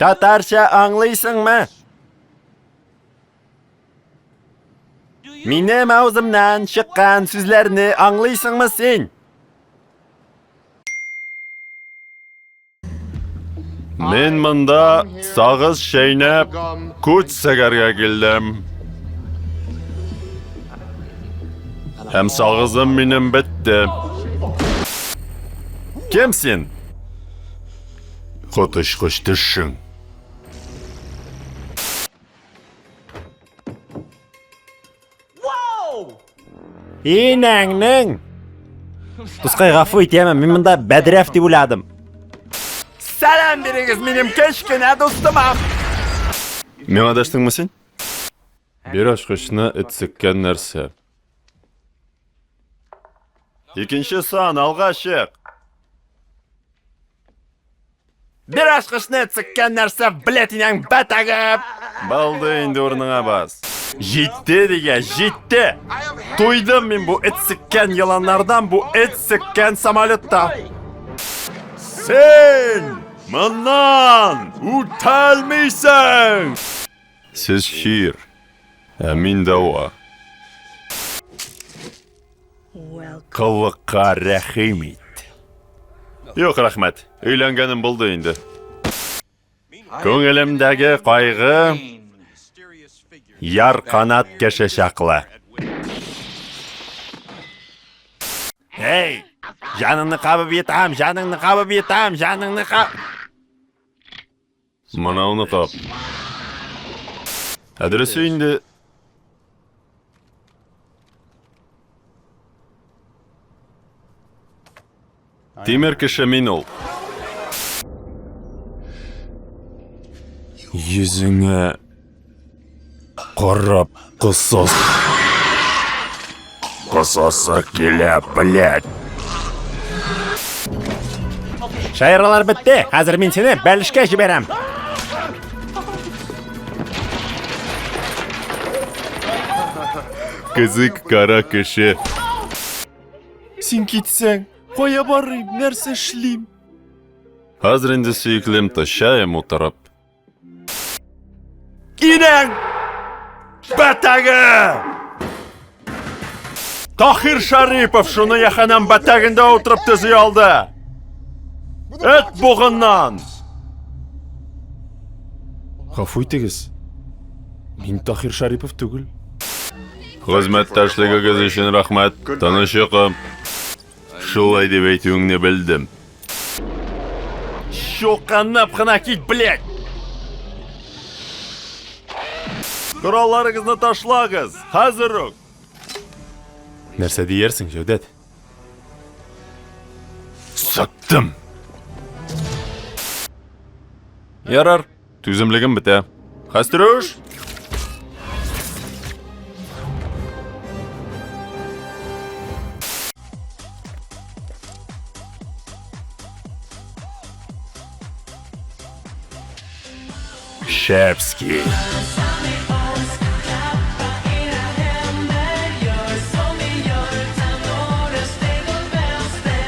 Tatarcha anlaysыңмы? Минем аузымнан шыққан сөзләрне аңлайсыңмы сен? Мен мында сағыз шайнап, көт сәгәргә келдім. Һәм сағызым минем бітті. Кем сен? Котыш-кош түшшің. Инәңнең! Тусқай ғафу етемін, мен мында Бәдірәф деп ойладым. Сәлем беріңіз, менің кешкене достыма. Мен адаштың мы сен? Bir ашқышына ит сіккен нәрсе. Екінші сан, алға шық. Bir ашқышына ит сіккен нәрсе, білетінен бәтәгіп. Балды енді орныңа бас. Жетті деге, жетті. Тойдым мен bu ит сіккен yılanlardan, bu ит сіккен самолетта. Sen мыннан үтәлмейсің. Сіз шир, әмин дауа. Қылыққа рәхим ет. Yok рахмет, үйленгенім болды енді. Көңілімдегі қайғы яр қанат кеше шақлы. Hey, жаныңны қабып етам, жаныңны қабып етам, жаныңны қабып. Мынауны тап. Әдіресі енді. Темір кіші мен ол. Yüzüne қарап қысас. Қысасы келе, блядь. Шайырлар бітті. Қазір мен сені бәлішке жіберем. Қызық қара кіші. Сен кетсең, қоя барайым, нәрсе шлейм. Қазір енді сүйіклім ташайым отырып. İnen! Batağı! Tahir Şaripov şunu yaxanan batağında oturup tızı aldı. Et boğundan! Ғафу етіңіз. Мен Tahir Şaripov түгіл. Қызметташлығыңыз үшін рахмет, танышықым. Шулай деп айтуыңны білдім. Шоқанып қына кет, блядь! Құралларыңызны ташлағыз, hazır ol. Нәрсе дейерсің, Жөвдет? Саттым. Ярар, түзімлігім біте. Хастыруш! Шепский.